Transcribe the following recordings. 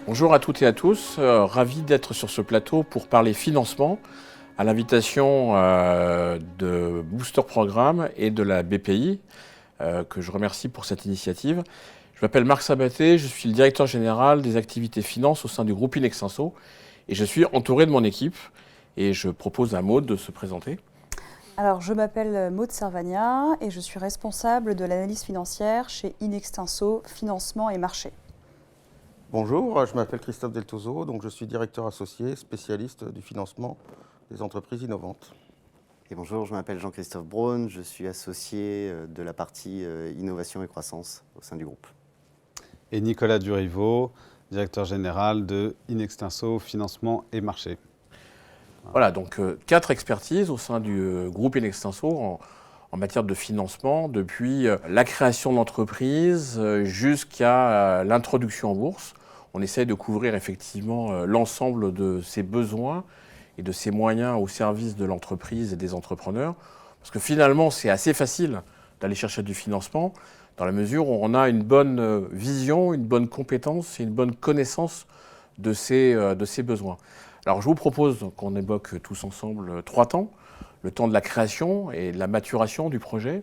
Bonjour à toutes et à tous, ravi d'être sur ce plateau pour parler financement à l'invitation de Booster Programme et de la BPI, que je remercie pour cette initiative. Je m'appelle Marc Sabaté, je suis le directeur général des activités finances au sein du groupe Inextinso et je suis entouré de mon équipe et je propose à Maud de se présenter. Alors, je m'appelle Maud Servagna et je suis responsable de l'analyse financière chez Inextinso Financement et Marché. Bonjour, je m'appelle Christophe Deltozo, donc je suis directeur associé spécialiste du financement des entreprises innovantes. Et bonjour, je m'appelle Jean-Christophe Braun, je suis associé de la partie innovation et croissance au sein du groupe. Et Nicolas Duriveau, directeur général de Inextinso Financement et Marché. Voilà, donc 4 expertises au sein du groupe Inextinso en matière de financement, depuis la création de l'entreprise jusqu'à l'introduction en bourse. On essaye de couvrir effectivement l'ensemble de ses besoins et de ses moyens au service de l'entreprise et des entrepreneurs. Parce que finalement, c'est assez facile d'aller chercher du financement dans la mesure où on a une bonne vision, une bonne compétence et une bonne connaissance de ses besoins. Alors je vous propose qu'on évoque tous ensemble 3 temps. Le temps de la création et de la maturation du projet.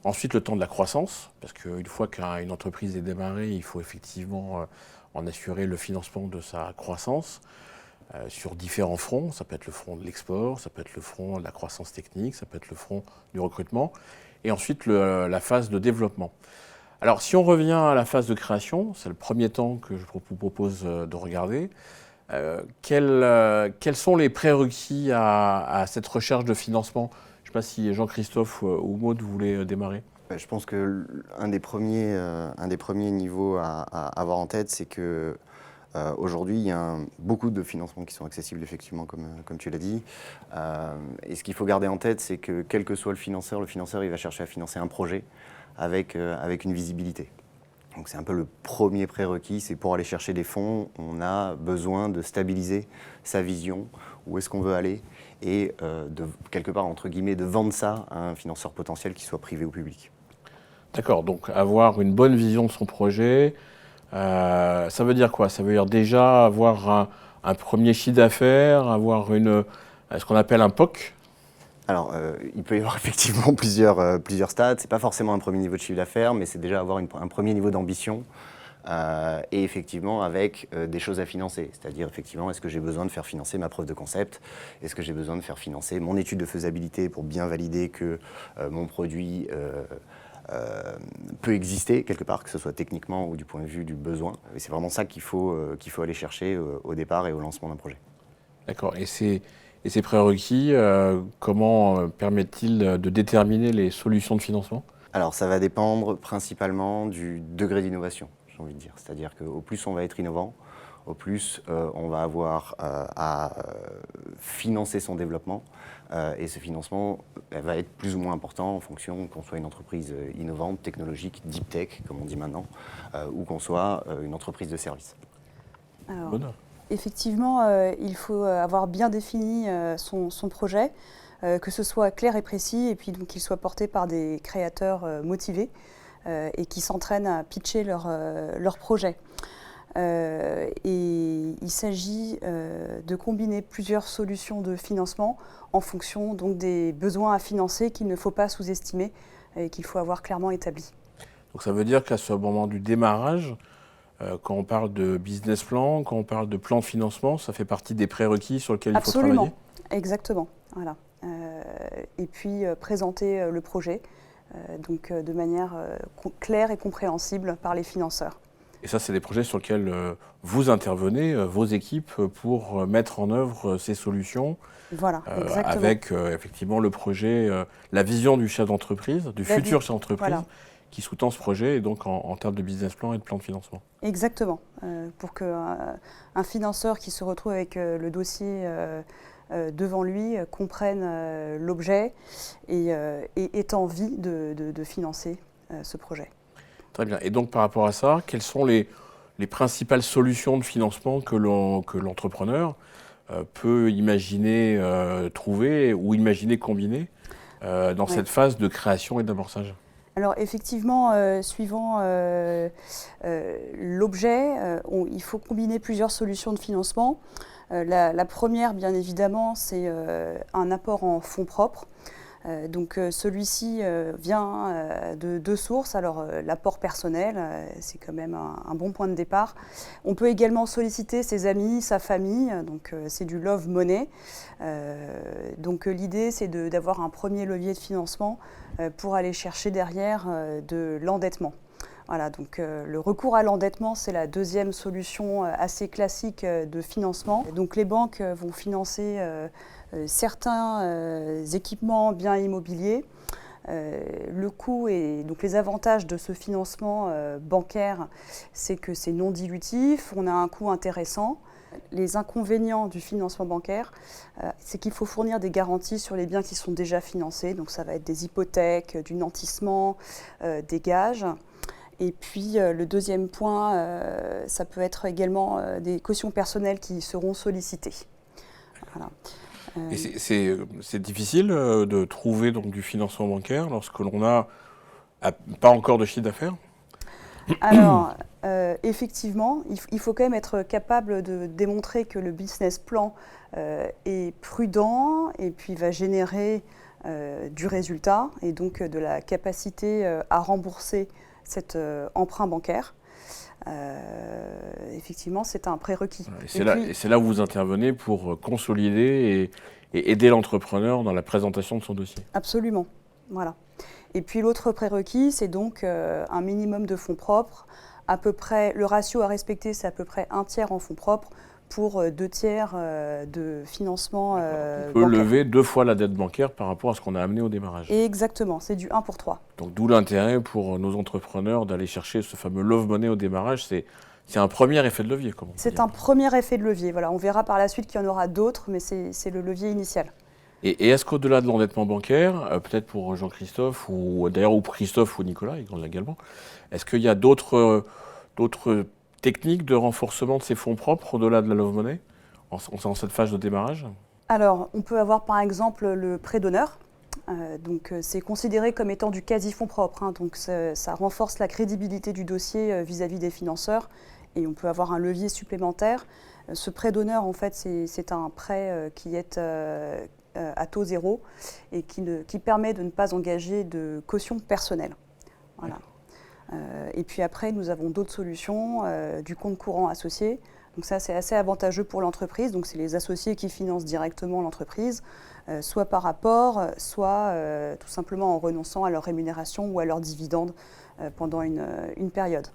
Ensuite, le temps de la croissance, parce qu'une fois qu'une entreprise est démarrée, il faut effectivement en assurer le financement de sa croissance sur différents fronts. Ça peut être le front de l'export, ça peut être le front de la croissance technique, ça peut être le front du recrutement. Et ensuite, la phase de développement. Alors, si on revient à la phase de création, c'est le premier temps que je vous propose de regarder. Quels sont les prérequis à cette recherche de financement? Je ne sais pas si Jean-Christophe ou Maud voulaient démarrer. Je pense qu'un des premiers niveaux à avoir en tête, c'est que aujourd'hui, il y a beaucoup de financements qui sont accessibles, effectivement, comme tu l'as dit. Et ce qu'il faut garder en tête, c'est que quel que soit le financeur, il va chercher à financer un projet avec une visibilité. Donc c'est un peu le premier prérequis, c'est pour aller chercher des fonds, on a besoin de stabiliser sa vision, où est-ce qu'on veut aller, et quelque part, entre guillemets, de vendre ça à un financeur potentiel, qui soit privé ou public. D'accord, donc avoir une bonne vision de son projet, ça veut dire quoi? Ça veut dire déjà avoir un premier chiffre d'affaires, avoir ce qu'on appelle un POC. Alors, il peut y avoir effectivement plusieurs stades. Ce n'est pas forcément un premier niveau de chiffre d'affaires, mais c'est déjà avoir un premier niveau d'ambition et effectivement avec des choses à financer. C'est-à-dire, effectivement, est-ce que j'ai besoin de faire financer ma preuve de concept? Est-ce que j'ai besoin de faire financer mon étude de faisabilité pour bien valider que mon produit peut exister quelque part, que ce soit techniquement ou du point de vue du besoin? Et c'est vraiment ça qu'il faut aller chercher au départ et au lancement d'un projet. D'accord, et ces prérequis, comment permettent-ils de déterminer les solutions de financement? Alors, ça va dépendre principalement du degré d'innovation, j'ai envie de dire. C'est-à-dire qu'au plus on va être innovant, au plus on va avoir à financer son développement. Et ce financement va être plus ou moins important en fonction qu'on soit une entreprise innovante, technologique, deep tech, comme on dit maintenant, ou qu'on soit une entreprise de service. Alors, effectivement, il faut avoir bien défini son projet, que ce soit clair et précis, et puis qu'il soit porté par des créateurs motivés et qui s'entraînent à pitcher leur projet. Et il s'agit de combiner plusieurs solutions de financement en fonction donc, des besoins à financer qu'il ne faut pas sous-estimer et qu'il faut avoir clairement établis. Donc ça veut dire qu'à ce moment du démarrage, quand on parle de business plan, quand on parle de plan de financement, ça fait partie des prérequis sur lesquels il faut travailler? Absolument, exactement. Voilà. Et puis présenter le projet donc, de manière claire et compréhensible par les financeurs. Et ça, c'est des projets sur lesquels vous intervenez, vos équipes, pour mettre en œuvre ces solutions. Voilà, exactement. Avec effectivement le projet, la vision du chef d'entreprise, du futur chef d'entreprise, voilà, qui sous-tend ce projet, et donc en termes de business plan et de plan de financement. Exactement. Pour qu'un financeur qui se retrouve avec le dossier devant lui comprenne l'objet et ait envie de financer ce projet. Très bien. Et donc par rapport à ça, quelles sont les principales solutions de financement que l'entrepreneur peut imaginer trouver ou imaginer combiner dans cette phase de création et d'amorçage? Alors effectivement, suivant l'objet, il faut combiner plusieurs solutions de financement. La première, bien évidemment, c'est un apport en fonds propres. Donc celui-ci vient de deux sources. Alors l'apport personnel, c'est quand même un bon point de départ. On peut également solliciter ses amis, sa famille, donc c'est du love money. Donc l'idée, c'est d'avoir un premier levier de financement pour aller chercher derrière de l'endettement. Voilà, donc le recours à l'endettement, c'est la deuxième solution assez classique de financement. Donc les banques vont financer certains équipements, biens immobiliers. Le coût et donc les avantages de ce financement bancaire, c'est que c'est non dilutif, on a un coût intéressant. Les inconvénients du financement bancaire, c'est qu'il faut fournir des garanties sur les biens qui sont déjà financés. Donc ça va être des hypothèques, du nantissement, des gages. Et puis le deuxième point, ça peut être également des cautions personnelles qui seront sollicitées. Voilà. Et c'est difficile de trouver donc, du financement bancaire lorsque l'on n'a pas encore de chiffre d'affaires? Alors, effectivement, il faut quand même être capable de démontrer que le business plan est prudent et puis va générer du résultat et donc de la capacité à rembourser cet emprunt bancaire. Effectivement, c'est un prérequis. Et c'est là où vous intervenez pour consolider et aider l'entrepreneur dans la présentation de son dossier. Absolument, voilà. Et puis l'autre prérequis, c'est donc un minimum de fonds propres. À peu près, le ratio à respecter, c'est à peu près 1/3 en fonds propres pour 2/3 de financement on peut bancaire. lever 2 fois la dette bancaire par rapport à ce qu'on a amené au démarrage. Et exactement, c'est du 1 pour 3. Donc d'où l'intérêt pour nos entrepreneurs d'aller chercher ce fameux love money au démarrage. C'est un premier effet de levier, comme on dit. C'est un premier effet de levier. Voilà, on verra par la suite qu'il y en aura d'autres, mais c'est le levier initial. Et est-ce qu'au-delà de l'endettement bancaire, peut-être pour Jean-Christophe, ou d'ailleurs ou pour Christophe ou Nicolas également, est-ce qu'il y a d'autres techniques de renforcement de ces fonds propres au-delà de la love money en cette phase de démarrage? Alors, on peut avoir par exemple le prêt d'honneur. Donc c'est considéré comme étant du quasi-fonds propre, hein, donc ça renforce la crédibilité du dossier vis-à-vis des financeurs et on peut avoir un levier supplémentaire. Ce prêt d'honneur, en fait, c'est un prêt qui est à taux zéro et qui permet de ne pas engager de caution personnelle. Voilà. Et puis après, nous avons d'autres solutions, du compte courant associé. Donc ça, c'est assez avantageux pour l'entreprise. Donc c'est les associés qui financent directement l'entreprise, soit par apport, soit tout simplement en renonçant à leur rémunération ou à leurs dividendes pendant une période.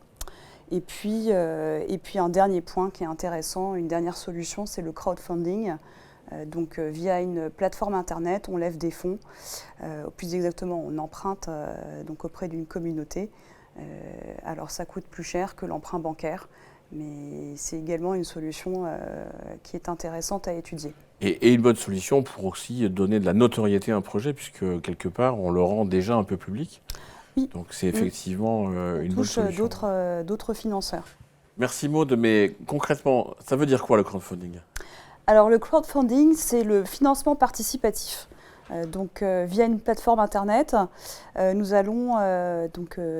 Et puis un dernier point qui est intéressant, une dernière solution, c'est le crowdfunding. Donc via une plateforme internet, on lève des fonds, plus exactement on emprunte donc auprès d'une communauté. Alors ça coûte plus cher que l'emprunt bancaire, mais c'est également une solution qui est intéressante à étudier. Et une bonne solution pour aussi donner de la notoriété à un projet, puisque quelque part on le rend déjà un peu public. Oui. Donc c'est effectivement une bonne solution. D'autres financeurs. Merci Maud, mais concrètement, ça veut dire quoi le crowdfunding? Alors le crowdfunding, c'est le financement participatif. Donc via une plateforme internet, nous allons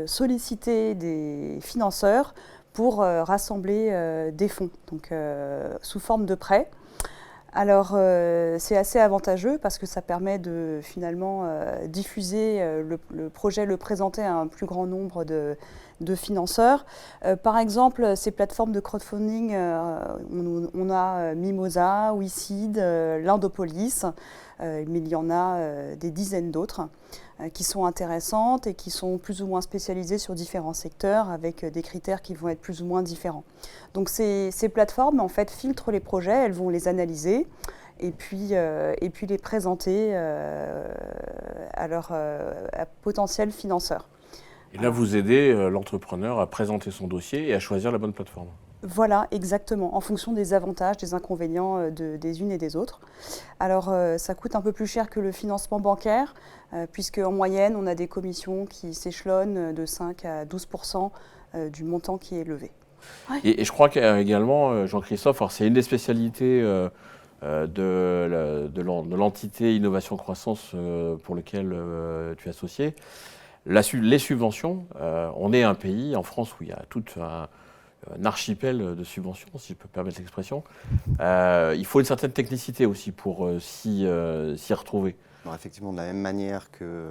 solliciter des financeurs pour rassembler des fonds, donc sous forme de prêts. Alors c'est assez avantageux parce que ça permet de finalement diffuser le projet, le présenter à un plus grand nombre de financeurs. Par exemple, ces plateformes de crowdfunding, on a Mimosa, WeSeed, Lindopolis, mais il y en a des dizaines d'autres qui sont intéressantes et qui sont plus ou moins spécialisées sur différents secteurs avec des critères qui vont être plus ou moins différents. Donc ces plateformes en fait filtrent les projets, elles vont les analyser et puis les présenter à leurs potentiels financeurs. Et là, vous aidez l'entrepreneur à présenter son dossier et à choisir la bonne plateforme. Voilà, exactement, en fonction des avantages, des inconvénients des unes et des autres. Alors, ça coûte un peu plus cher que le financement bancaire, puisque en moyenne, on a des commissions qui s'échelonnent de 5 à 12% du montant qui est levé. Ouais. Et je crois qu'également, Jean-Christophe, c'est une des spécialités de l'entité Innovation Croissance pour laquelle tu es associé. Les subventions, on est un pays en France où il y a tout un archipel de subventions, si je peux me permettre l'expression. Il faut une certaine technicité aussi pour s'y retrouver. Alors, effectivement, de la même manière que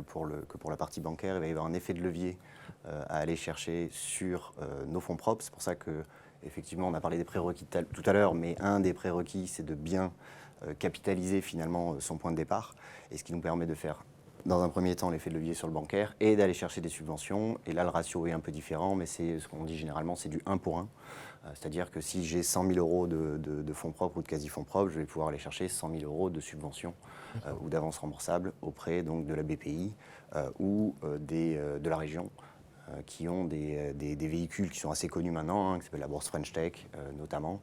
pour la partie bancaire, il va y avoir un effet de levier à aller chercher sur nos fonds propres. C'est pour ça que, effectivement, on a parlé des prérequis tout à l'heure, mais un des prérequis, c'est de bien capitaliser finalement son point de départ, et ce qui nous permet de faire, dans un premier temps, l'effet de levier sur le bancaire et d'aller chercher des subventions. Et là, le ratio est un peu différent, mais c'est ce qu'on dit généralement, c'est du 1 pour 1. C'est-à-dire que si j'ai 100 000 euros de fonds propres ou de quasi-fonds propres, je vais pouvoir aller chercher 100 000 euros de subventions ou d'avances remboursables auprès donc, de la BPI ou de la région, qui ont des véhicules qui sont assez connus maintenant, qui s'appelle la bourse French Tech notamment,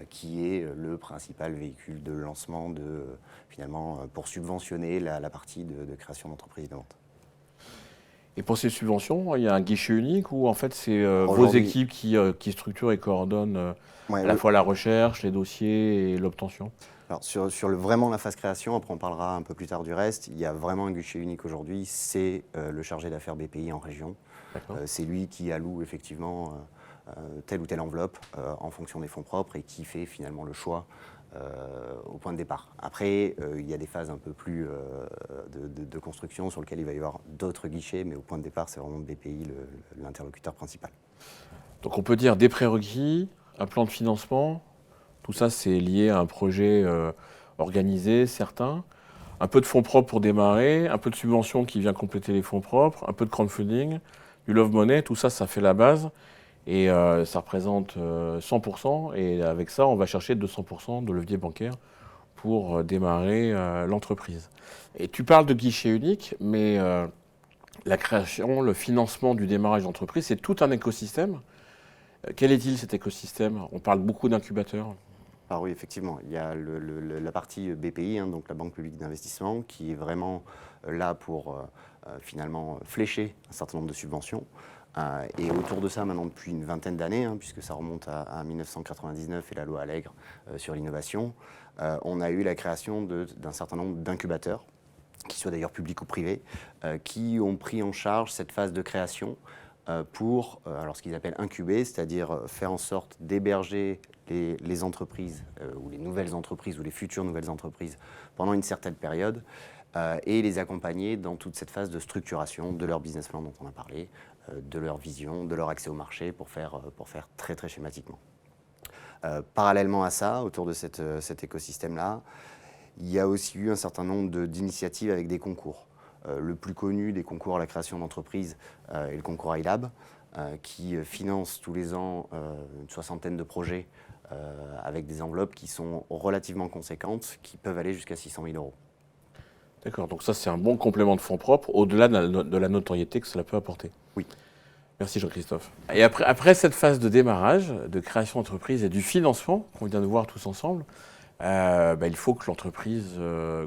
qui est le principal véhicule de lancement finalement, pour subventionner la partie de création d'entreprises innovantes. Et pour ces subventions, il y a un guichet unique où en fait c'est vos équipes qui structurent et coordonnent à la fois la recherche, les dossiers et l'obtention? Alors sur vraiment la phase création, après on parlera un peu plus tard du reste, il y a vraiment un guichet unique aujourd'hui, c'est le chargé d'affaires BPI en région. C'est lui qui alloue effectivement telle ou telle enveloppe en fonction des fonds propres et qui fait finalement le choix au point de départ. Après, il y a des phases un peu plus de construction sur lesquelles il va y avoir d'autres guichets, mais au point de départ, c'est vraiment BPI l'interlocuteur principal. Donc on peut dire des prérequis, un plan de financement, tout ça c'est lié à un projet organisé, certain, un peu de fonds propres pour démarrer, un peu de subvention qui vient compléter les fonds propres, un peu de crowdfunding, du love money, tout ça, ça fait la base. Et ça représente 100%, et avec ça, on va chercher 200% de levier bancaire pour démarrer l'entreprise. Et tu parles de guichet unique, mais la création, le financement du démarrage d'entreprise, c'est tout un écosystème. Quel est-il cet écosystème? On parle beaucoup d'incubateurs. Ah oui, effectivement. Il y a la partie BPI, donc la Banque publique d'investissement, qui est vraiment là pour finalement flécher un certain nombre de subventions. Et autour de ça, maintenant depuis une vingtaine d'années, puisque ça remonte à 1999 et la loi Allègre sur l'innovation, on a eu la création d'un certain nombre d'incubateurs, qui soient d'ailleurs publics ou privés, qui ont pris en charge cette phase de création pour alors ce qu'ils appellent incuber, c'est-à-dire faire en sorte d'héberger les entreprises ou les nouvelles entreprises ou les futures nouvelles entreprises pendant une certaine période et les accompagner dans toute cette phase de structuration de leur business plan dont on a parlé, de leur vision, de leur accès au marché, pour faire très très schématiquement. Parallèlement à ça, autour de cet écosystème-là, il y a aussi eu un certain nombre d'initiatives avec des concours. Le plus connu des concours à la création d'entreprises est le concours iLab, qui finance tous les ans une soixantaine de projets avec des enveloppes qui sont relativement conséquentes, qui peuvent aller jusqu'à 600 000 euros. D'accord, donc ça c'est un bon complément de fonds propres, au-delà de la notoriété que cela peut apporter. Oui. Merci Jean-Christophe. Et après cette phase de démarrage, de création d'entreprise et du financement qu'on vient de voir tous ensemble, il faut que l'entreprise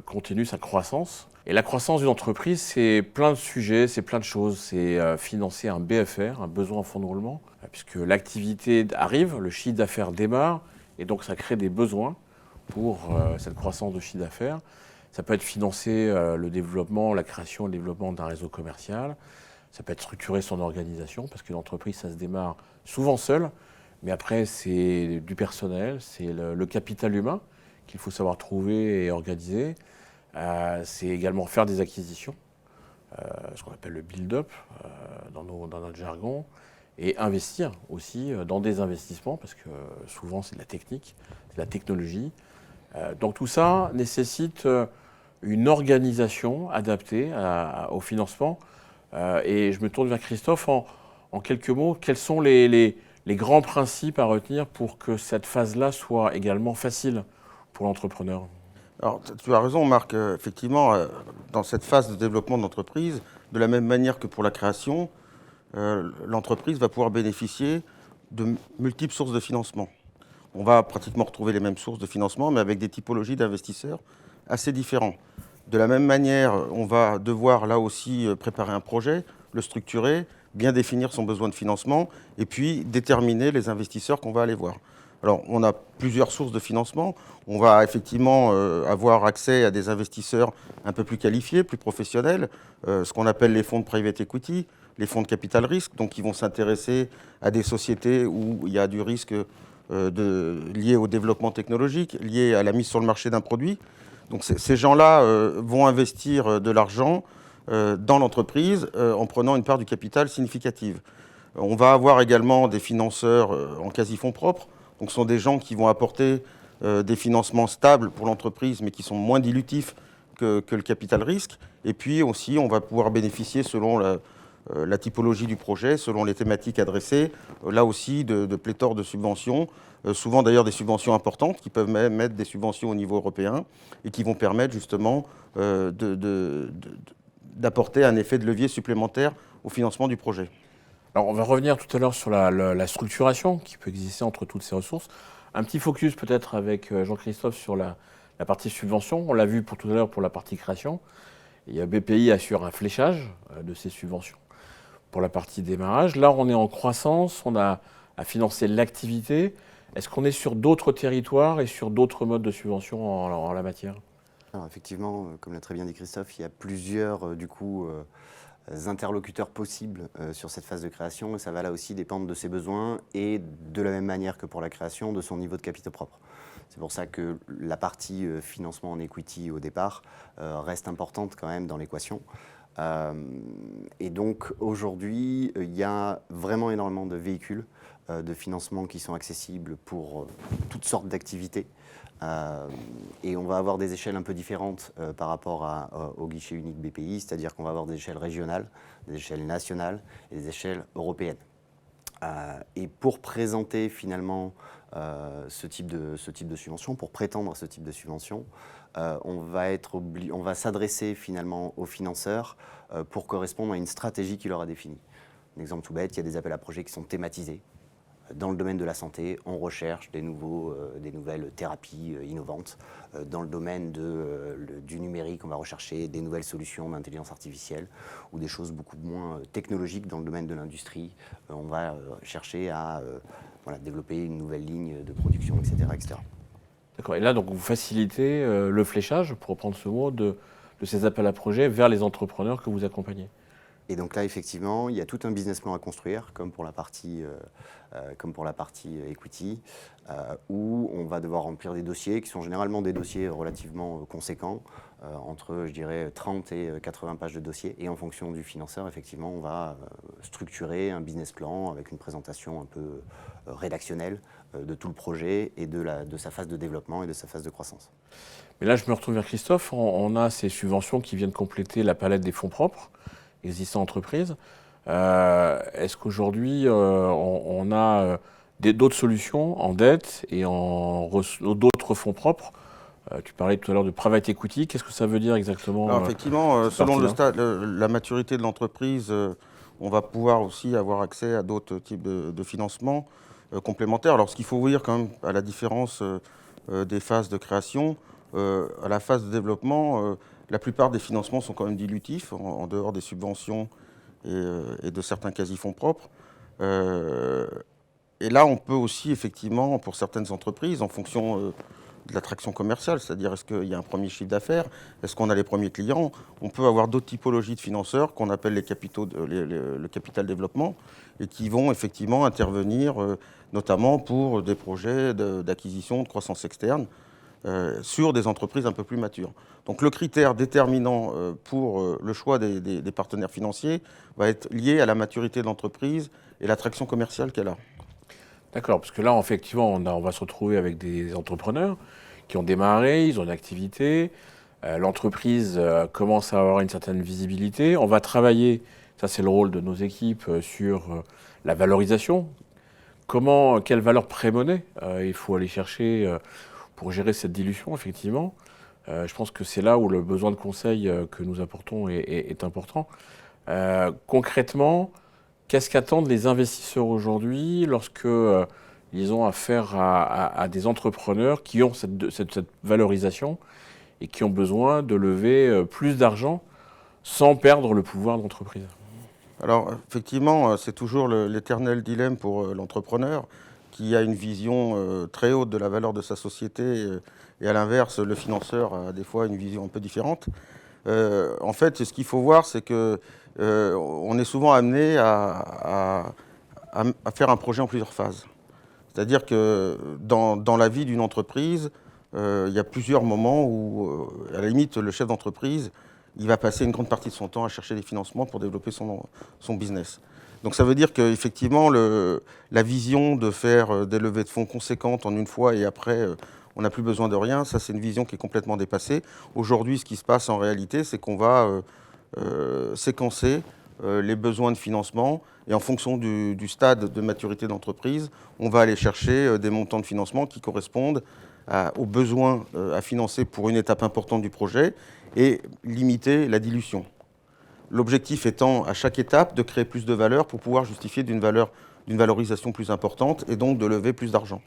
continue sa croissance. Et la croissance d'une entreprise, c'est plein de sujets, c'est plein de choses. C'est financer un BFR, un besoin en fonds de roulement, puisque l'activité arrive, le chiffre d'affaires démarre, et donc ça crée des besoins pour cette croissance de chiffre d'affaires. Ça peut être financer le développement, la création et le développement d'un réseau commercial. Ça peut être structurer son organisation, parce qu'une entreprise, ça se démarre souvent seul, mais après, c'est du personnel, c'est le capital humain qu'il faut savoir trouver et organiser. C'est également faire des acquisitions, ce qu'on appelle le build-up dans notre jargon, et investir aussi dans des investissements, parce que souvent, c'est de la technique, c'est de la technologie. Donc tout ça nécessite une organisation adaptée au financement. Et je me tourne vers Christophe en quelques mots. Quels sont les grands principes à retenir pour que cette phase-là soit également facile pour l'entrepreneur? Alors, tu as raison, Marc. Effectivement, dans cette phase de développement de l'entreprise, de la même manière que pour la création, l'entreprise va pouvoir bénéficier de multiples sources de financement. On va pratiquement retrouver les mêmes sources de financement, mais avec des typologies d'investisseurs assez différents. De la même manière, on va devoir là aussi préparer un projet, le structurer, bien définir son besoin de financement et puis déterminer les investisseurs qu'on va aller voir. Alors, on a plusieurs sources de financement. On va effectivement avoir accès à des investisseurs un peu plus qualifiés, plus professionnels, ce qu'on appelle les fonds de private equity, les fonds de capital risque, donc qui vont s'intéresser à des sociétés où il y a du risque lié au développement technologique, lié à la mise sur le marché d'un produit. Donc ces gens-là vont investir de l'argent dans l'entreprise en prenant une part du capital significative. On va avoir également des financeurs en quasi-fonds propres. Donc ce sont des gens qui vont apporter des financements stables pour l'entreprise, mais qui sont moins dilutifs que le capital risque. Et puis aussi, on va pouvoir bénéficier selon la typologie du projet, selon les thématiques adressées, là aussi de pléthore de subventions, souvent d'ailleurs des subventions importantes, qui peuvent même être des subventions au niveau européen, et qui vont permettre justement d'apporter un effet de levier supplémentaire au financement du projet. Alors, on va revenir tout à l'heure sur la structuration qui peut exister entre toutes ces ressources. Un petit focus peut-être avec Jean-Christophe sur la partie subvention. On l'a vu pour tout à l'heure pour la partie création. BPI assure un fléchage de ces subventions pour la partie démarrage. Là, on est en croissance, on a à financer l'activité. Est-ce qu'on est sur d'autres territoires et sur d'autres modes de subvention en la matière? Alors effectivement, comme l'a très bien dit Christophe, il y a plusieurs interlocuteurs possibles sur cette phase de création, et ça va là aussi dépendre de ses besoins et de la même manière que pour la création, de son niveau de capitaux propres. C'est pour ça que la partie financement en equity au départ reste importante quand même dans l'équation. Et donc aujourd'hui, il y a vraiment énormément de véhicules de financement qui sont accessibles pour toutes sortes d'activités. Et on va avoir des échelles un peu différentes par rapport au guichet unique BPI, c'est-à-dire qu'on va avoir des échelles régionales, des échelles nationales et des échelles européennes. Et pour présenter finalement ce type de subvention, pour prétendre à ce type de subvention, on va s'adresser finalement aux financeurs pour correspondre à une stratégie qu'il leur a définie. Un exemple tout bête, il y a des appels à projets qui sont thématisés. Dans le domaine de la santé, on recherche des nouvelles thérapies innovantes. Dans le domaine du numérique, on va rechercher des nouvelles solutions d'intelligence artificielle ou des choses beaucoup moins technologiques dans le domaine de l'industrie. On va chercher à développer une nouvelle ligne de production, etc. etc. D'accord. Et là, donc, vous facilitez le fléchage, pour reprendre ce mot, de ces appels à projets vers les entrepreneurs que vous accompagnez. Et donc là, effectivement, il y a tout un business plan à construire, comme pour la partie equity, où on va devoir remplir des dossiers qui sont généralement des dossiers relativement conséquents, entre, je dirais, 30 et 80 pages de dossier. Et en fonction du financeur, effectivement, on va structurer un business plan avec une présentation un peu rédactionnelle de tout le projet et de sa phase de développement et de sa phase de croissance. Mais là, je me retourne vers Christophe. On a ces subventions qui viennent compléter la palette des fonds propres existants entreprises. Est-ce qu'aujourd'hui, on a d'autres solutions en dette et d'autres fonds propres? Tu parlais tout à l'heure de private equity. Qu'est-ce que ça veut dire exactement? Alors, effectivement, selon la maturité de l'entreprise, on va pouvoir aussi avoir accès à d'autres types de financement complémentaires. Alors, ce qu'il faut vous dire quand même, à la différence des phases de création, à la phase de développement, la plupart des financements sont quand même dilutifs, en dehors des subventions et de certains quasi-fonds propres. Et là, on peut aussi, effectivement, pour certaines entreprises, en fonction de l'attraction commerciale, c'est-à-dire est-ce qu'il y a un premier chiffre d'affaires, est-ce qu'on a les premiers clients, on peut avoir d'autres typologies de financeurs qu'on appelle le capital développement, et qui vont effectivement intervenir, notamment pour des projets d'acquisition, de croissance externe, sur des entreprises un peu plus matures. Donc le critère déterminant pour le choix des partenaires financiers va être lié à la maturité de l'entreprise et l'attraction commerciale qu'elle a. D'accord, parce que là, effectivement, on va se retrouver avec des entrepreneurs qui ont démarré, ils ont une activité, l'entreprise commence à avoir une certaine visibilité. On va travailler, ça c'est le rôle de nos équipes, sur la valorisation. Quelle valeur pré-monnaie il faut aller chercher pour gérer cette dilution, effectivement. Je pense que c'est là où le besoin de conseil que nous apportons est important. Concrètement, qu'est-ce qu'attendent les investisseurs aujourd'hui lorsque ils ont affaire à des entrepreneurs qui ont cette valorisation et qui ont besoin de lever plus d'argent sans perdre le pouvoir de l'entreprise? Alors, effectivement, c'est toujours l'éternel dilemme pour l'entrepreneur qui a une vision très haute de la valeur de sa société, et à l'inverse, le financeur a des fois une vision un peu différente. En fait, ce qu'il faut voir, c'est que on est souvent amené à faire un projet en plusieurs phases. C'est-à-dire que dans la vie d'une entreprise, il y a plusieurs moments où, à la limite, le chef d'entreprise, il va passer une grande partie de son temps à chercher des financements pour développer son business. Donc ça veut dire qu'effectivement, la vision de faire des levées de fonds conséquentes en une fois et après, on n'a plus besoin de rien, ça c'est une vision qui est complètement dépassée. Aujourd'hui, ce qui se passe en réalité, c'est qu'on va séquencer les besoins de financement et en fonction du stade de maturité d'entreprise, on va aller chercher des montants de financement qui correspondent aux besoins à financer pour une étape importante du projet et limiter la dilution. L'objectif étant à chaque étape de créer plus de valeur pour pouvoir justifier d'une valorisation plus importante et donc de lever plus d'argent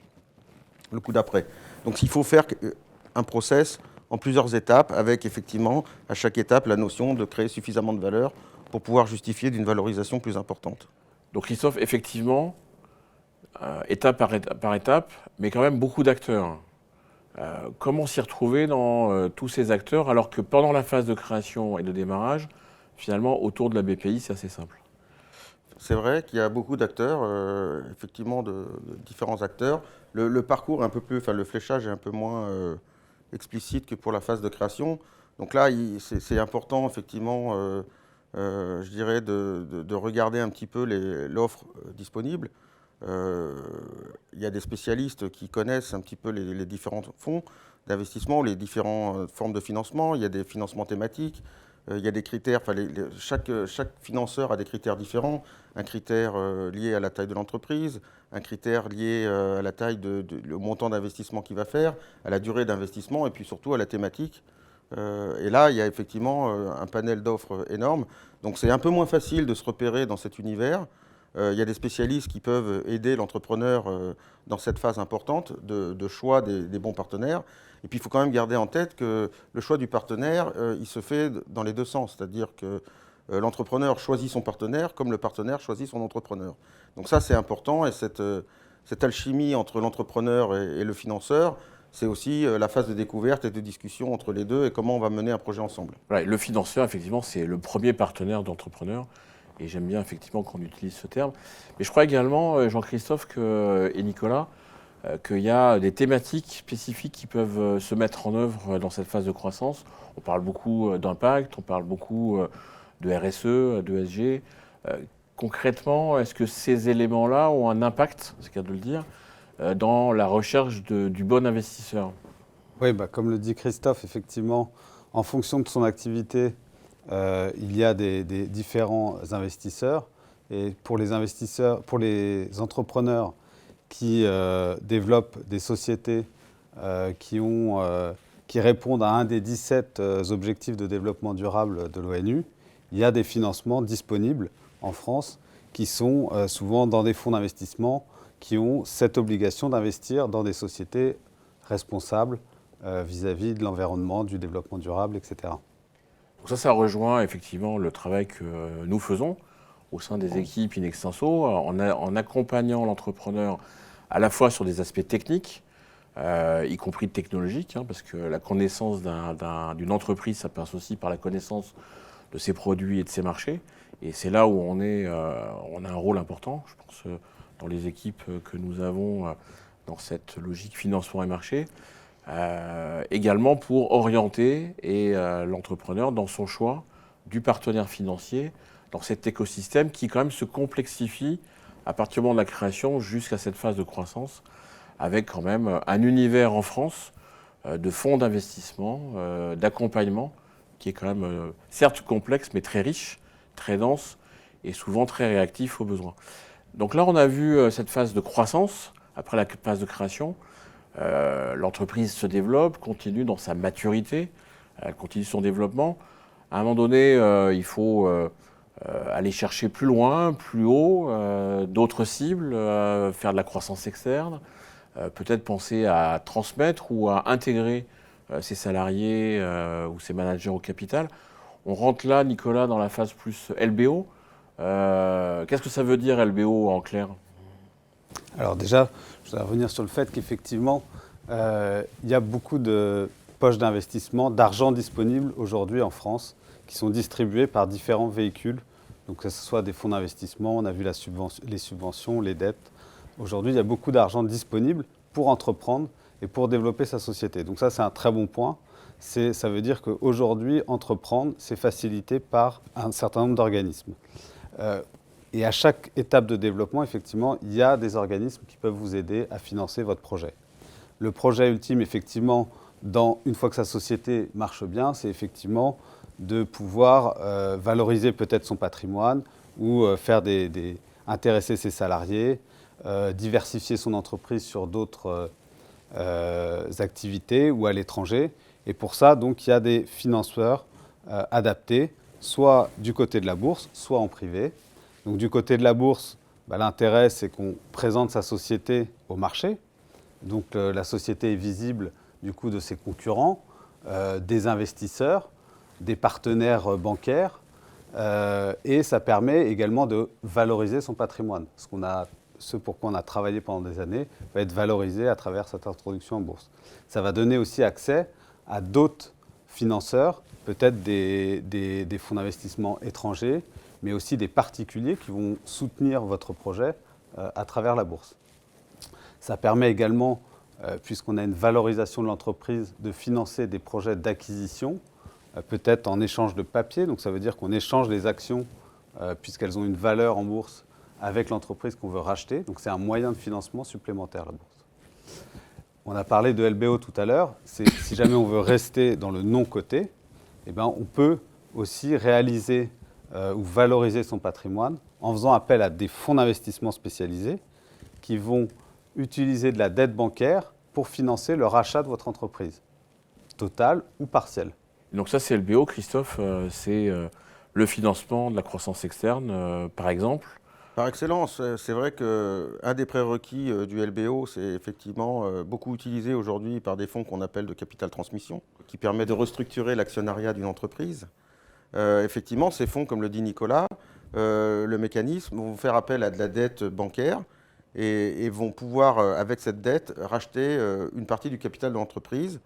le coup d'après. Donc il faut faire un process en plusieurs étapes avec effectivement à chaque étape la notion de créer suffisamment de valeur pour pouvoir justifier d'une valorisation plus importante. Donc Christophe, effectivement, étape par étape, mais quand même beaucoup d'acteurs. Comment s'y retrouver dans tous ces acteurs alors que pendant la phase de création et de démarrage, finalement, autour de la BPI, c'est assez simple? C'est vrai qu'il y a beaucoup d'acteurs, effectivement de différents acteurs. Le parcours est un peu plus, enfin le fléchage est un peu moins explicite que pour la phase de création. Donc là, c'est important effectivement, je dirais, de regarder un petit peu l'offre disponible. Il y a des spécialistes qui connaissent un petit peu les différents fonds d'investissement, les différentes formes de financement. Il y a des financements thématiques. Il y a des critères, chaque financeur a des critères différents. Un critère lié à la taille de l'entreprise, un critère lié à la taille le montant d'investissement qu'il va faire, à la durée d'investissement et puis surtout à la thématique. Et là, il y a effectivement un panel d'offres énorme. Donc c'est un peu moins facile de se repérer dans cet univers. Il y a des spécialistes qui peuvent aider l'entrepreneur dans cette phase importante de choix des bons partenaires. Et puis il faut quand même garder en tête que le choix du partenaire, il se fait dans les deux sens. C'est-à-dire que l'entrepreneur choisit son partenaire comme le partenaire choisit son entrepreneur. Donc ça c'est important et cette alchimie entre l'entrepreneur et le financeur, c'est aussi la phase de découverte et de discussion entre les deux et comment on va mener un projet ensemble. Ouais, le financeur, effectivement, c'est le premier partenaire d'entrepreneur. Et j'aime bien effectivement qu'on utilise ce terme. Mais je crois également, Jean-Christophe et Nicolas, qu'il y a des thématiques spécifiques qui peuvent se mettre en œuvre dans cette phase de croissance. On parle beaucoup d'impact, on parle beaucoup de RSE, de ESG. Concrètement, est-ce que ces éléments-là ont un impact, c'est le cas de le dire, dans la recherche du bon investisseur? Oui, comme le dit Christophe, effectivement, en fonction de son activité, il y a des différents investisseurs. Et pour les investisseurs, pour les entrepreneurs qui développent des sociétés qui répondent à un des 17 objectifs de développement durable de l'ONU, il y a des financements disponibles en France qui sont souvent dans des fonds d'investissement qui ont cette obligation d'investir dans des sociétés responsables vis-à-vis de l'environnement, du développement durable, etc. Donc ça rejoint effectivement le travail que nous faisons au sein des équipes Inextenso, en accompagnant l'entrepreneur à la fois sur des aspects techniques, y compris technologiques, parce que la connaissance d'une entreprise, ça passe aussi par la connaissance de ses produits et de ses marchés. Et c'est là où on a un rôle important, je pense, dans les équipes que nous avons dans cette logique financement et marché. Également pour orienter l'entrepreneur dans son choix du partenaire financier, dans cet écosystème qui quand même se complexifie à partir du moment de la création jusqu'à cette phase de croissance, avec quand même un univers en France de fonds d'investissement, d'accompagnement, qui est quand même certes complexe, mais très riche, très dense et souvent très réactif aux besoins. Donc là, on a vu cette phase de croissance, après la phase de création. L'entreprise se développe, continue dans sa maturité, elle continue son développement. À un moment donné, il faut aller chercher plus loin, plus haut, d'autres cibles, faire de la croissance externe, peut-être penser à transmettre ou à intégrer ses salariés ou ses managers au capital. On rentre là, Nicolas, dans la phase plus LBO. Qu'est-ce que ça veut dire LBO en clair ? Alors déjà, je voudrais revenir sur le fait qu'effectivement, il y a beaucoup de poches d'investissement, d'argent disponible aujourd'hui en France, qui sont distribués par différents véhicules. Donc que ce soit des fonds d'investissement, on a vu les subventions, les dettes. Aujourd'hui, il y a beaucoup d'argent disponible pour entreprendre et pour développer sa société. Donc ça, c'est un très bon point. Ça veut dire qu'aujourd'hui, entreprendre, c'est facilité par un certain nombre d'organismes. Et à chaque étape de développement, effectivement, il y a des organismes qui peuvent vous aider à financer votre projet. Le projet ultime, effectivement, une fois que sa société marche bien, c'est effectivement de pouvoir valoriser peut-être son patrimoine ou intéresser ses salariés, diversifier son entreprise sur d'autres activités ou à l'étranger. Et pour ça, donc, il y a des financeurs adaptés, soit du côté de la bourse, soit en privé. Donc du côté de la bourse, l'intérêt, c'est qu'on présente sa société au marché. Donc la société est visible du coup de ses concurrents, des investisseurs, des partenaires bancaires, et ça permet également de valoriser son patrimoine. Ce pour quoi on a travaillé pendant des années va être valorisé à travers cette introduction en bourse. Ça va donner aussi accès à d'autres financeurs, peut-être des fonds d'investissement étrangers, mais aussi des particuliers qui vont soutenir votre projet à travers la bourse. Ça permet également, puisqu'on a une valorisation de l'entreprise, de financer des projets d'acquisition, peut-être en échange de papier. Donc ça veut dire qu'on échange les actions, puisqu'elles ont une valeur en bourse, avec l'entreprise qu'on veut racheter. Donc c'est un moyen de financement supplémentaire, la bourse. On a parlé de LBO tout à l'heure. Si jamais on veut rester dans le non-coté, on peut aussi réaliser ou valoriser son patrimoine en faisant appel à des fonds d'investissement spécialisés qui vont utiliser de la dette bancaire pour financer le rachat de votre entreprise, totale ou partielle. Donc ça, c'est LBO, Christophe, c'est le financement de la croissance externe, par exemple. Par excellence, c'est vrai qu'un des prérequis du LBO, c'est effectivement beaucoup utilisé aujourd'hui par des fonds qu'on appelle de capital transmission, qui permet de restructurer l'actionnariat d'une entreprise. Effectivement, ces fonds, comme le dit Nicolas, le mécanisme vont faire appel à de la dette bancaire et vont pouvoir, avec cette dette, racheter une partie du capital de l'entreprise.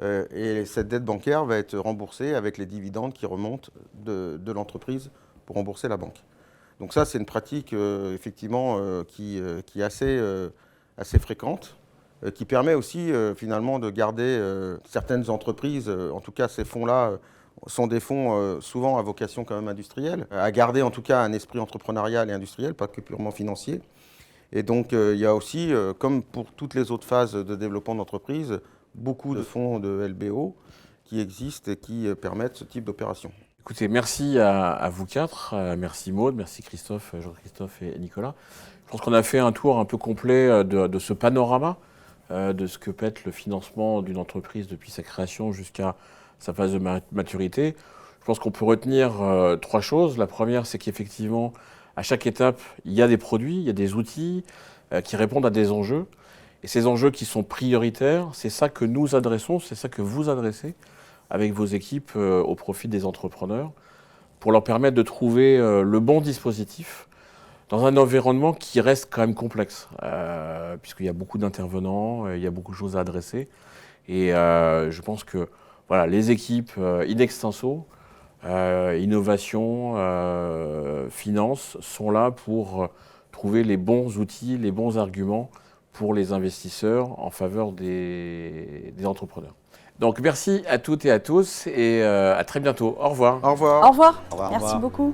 Et cette dette bancaire va être remboursée avec les dividendes qui remontent de l'entreprise pour rembourser la banque. Donc ça, c'est une pratique effectivement qui est assez fréquente, qui permet aussi finalement de garder certaines entreprises, en tout cas ces fonds-là, sont des fonds souvent à vocation quand même industrielle, à garder en tout cas un esprit entrepreneurial et industriel, pas que purement financier. Et donc il y a aussi, comme pour toutes les autres phases de développement d'entreprise, beaucoup de fonds de LBO qui existent et qui permettent ce type d'opération. Écoutez, merci à vous quatre, merci Maud, merci Christophe, Jean-Christophe et Nicolas. Je pense qu'on a fait un tour un peu complet de ce panorama, de ce que peut être le financement d'une entreprise depuis sa création jusqu'à sa phase de maturité. Je pense qu'on peut retenir trois choses. La première, c'est qu'effectivement, à chaque étape, il y a des produits, il y a des outils qui répondent à des enjeux. Et ces enjeux qui sont prioritaires, c'est ça que nous adressons, c'est ça que vous adressez avec vos équipes au profit des entrepreneurs pour leur permettre de trouver le bon dispositif dans un environnement qui reste quand même complexe, puisqu'il y a beaucoup d'intervenants, il y a beaucoup de choses à adresser. Et je pense que voilà, les équipes in extenso, innovation, finance, sont là pour trouver les bons outils, les bons arguments pour les investisseurs en faveur des entrepreneurs. Donc merci à toutes et à tous et à très bientôt. Au revoir. Au revoir. Au revoir. Au revoir. Merci beaucoup.